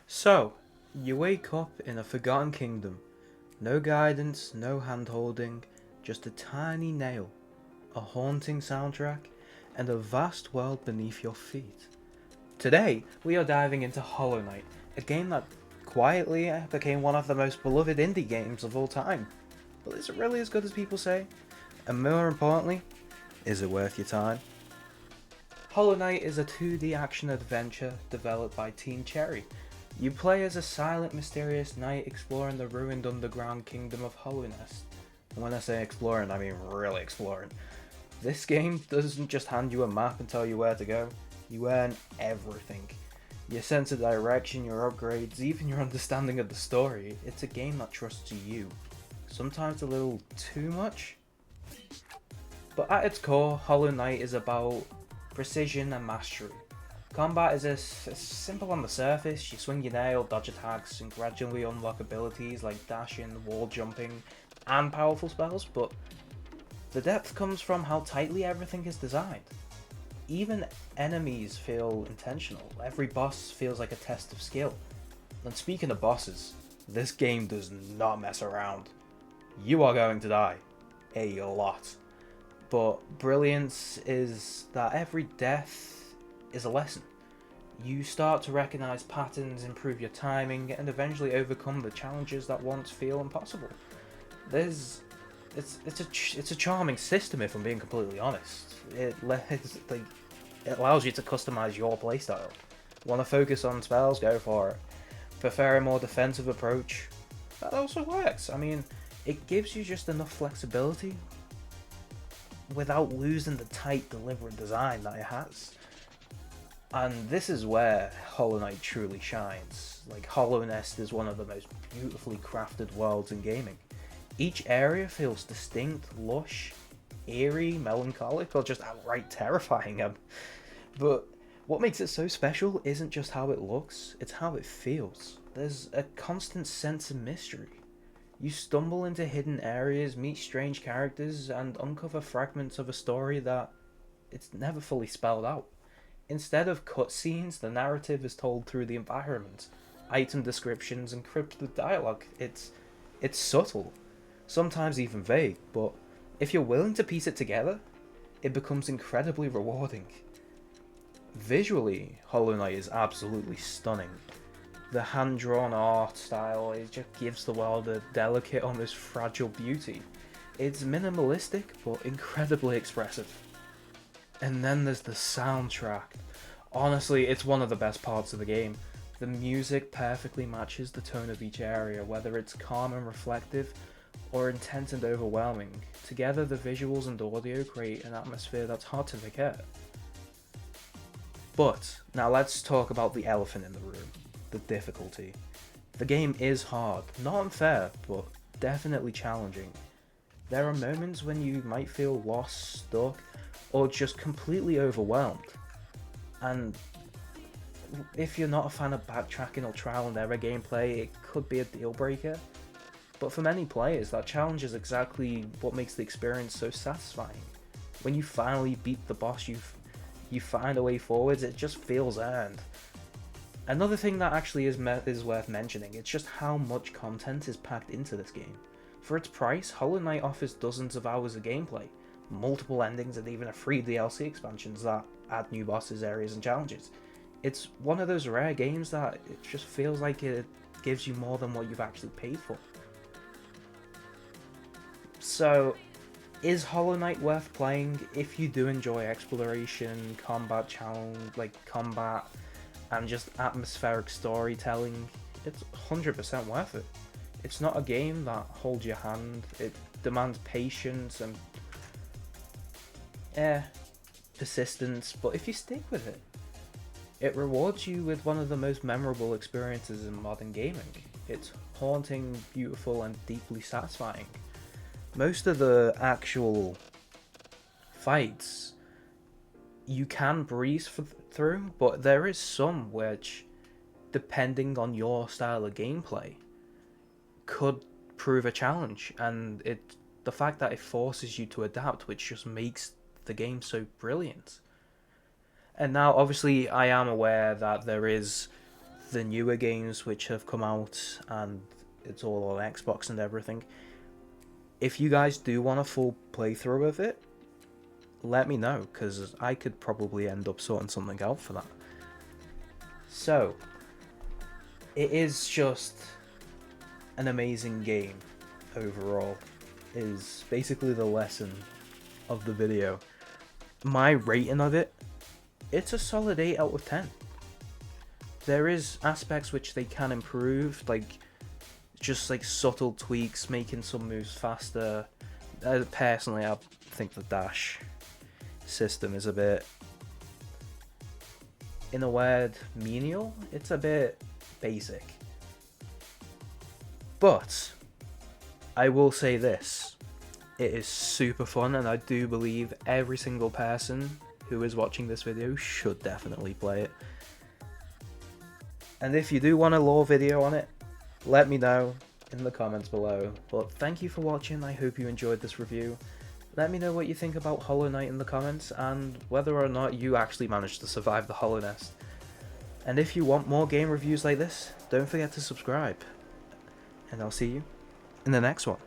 So, you wake up in a forgotten kingdom. No guidance, no hand-holding, just a tiny nail, a haunting soundtrack, and a vast world beneath your feet. Today, we are diving into Hollow Knight, a game that quietly became one of the most beloved indie games of all time. But is it really as good as people say? And more importantly, is it worth your time? Hollow Knight is a 2D action adventure developed by Team Cherry. You play as a silent, mysterious knight exploring the ruined underground kingdom of Hollownest. And when I say exploring, I mean really exploring. This game doesn't just hand you a map and tell you where to go, you earn everything. Your sense of direction, your upgrades, even your understanding of the story. It's a game that trusts you. Sometimes a little too much? But at its core, Hollow Knight is about precision and mastery. Combat is simple on the surface. You swing your nail, dodge attacks, and gradually unlock abilities like dashing, wall jumping, and powerful spells, but the depth comes from how tightly everything is designed. Even enemies feel intentional. Every boss feels like a test of skill. And speaking of bosses, this game does not mess around. You are going to die. A lot. But brilliance is that every death is a lesson. You start to recognize patterns, improve your timing, and eventually overcome the challenges that once feel impossible. It's a charming system, if I'm being completely honest. It allows you to customize your playstyle. Want to focus on spells? Go for it. Prefer a more defensive approach? That also works. I mean, it gives you just enough flexibility without losing the tight, deliberate design that it has. And this is where Hollow Knight truly shines. Like, Hollownest is one of the most beautifully crafted worlds in gaming. Each area feels distinct, lush, eerie, melancholic, or just outright terrifying. But what makes it so special isn't just how it looks, it's how it feels. There's a constant sense of mystery. You stumble into hidden areas, meet strange characters, and uncover fragments of a story that it's never fully spelled out. Instead of cutscenes, the narrative is told through the environment, item descriptions, and cryptic dialogue. It's subtle, sometimes even vague, but if you're willing to piece it together, it becomes incredibly rewarding. Visually, Hollow Knight is absolutely stunning. The hand-drawn art style, it just gives the world a delicate, almost fragile beauty. It's minimalistic, but incredibly expressive. And then there's the soundtrack. Honestly, it's one of the best parts of the game. The music perfectly matches the tone of each area, whether it's calm and reflective, or intense and overwhelming. Together, the visuals and audio create an atmosphere that's hard to forget. But, now let's talk about the elephant in the room, the difficulty. The game is hard, not unfair, but definitely challenging. There are moments when you might feel lost, stuck, or just completely overwhelmed. And if you're not a fan of backtracking or trial and error gameplay, it could be a deal breaker. But for many players, that challenge is exactly what makes the experience so satisfying. When you finally beat the boss, you find a way forwards, it just feels earned. Another thing that actually is worth mentioning, it's just how much content is packed into this game. For its price, Hollow Knight offers dozens of hours of gameplay, multiple endings, and even a free DLC expansions that add new bosses, areas, and challenges. It's one of those rare games that it just feels like it gives you more than what you've actually paid for. So, is Hollow Knight worth playing if you do enjoy exploration, combat challenge, combat, and just atmospheric storytelling? It's 100% worth it. It's not a game that holds your hand. It demands patience and persistence, but if you stick with it, it rewards you with one of the most memorable experiences in modern gaming. It's haunting, beautiful, and deeply satisfying. Most of the actual fights you can breeze through, but there is some which, depending on your style of gameplay, could prove a challenge, and the fact that it forces you to adapt, which just makes the game so brilliant. And now, obviously, I am aware that there is the newer games which have come out, and it's all on Xbox and everything. If you guys do want a full playthrough of it, let me know, because I could probably end up sorting something out for that. So, it is just an amazing game overall, is basically the lesson of the video. My rating of it, it's a solid 8 out of 10. There is aspects which they can improve, like just like subtle tweaks, making some moves faster. Personally, I think the dash system is a bit, in a word, menial. It's a bit basic. But I will say this, it is super fun, and I do believe every single person who is watching this video should definitely play it. And if you do want a lore video on it, let me know in the comments below. But thank you for watching, I hope you enjoyed this review. Let me know what you think about Hollow Knight in the comments, and whether or not you actually managed to survive the Hollow Nest. And if you want more game reviews like this, don't forget to subscribe. And I'll see you in the next one.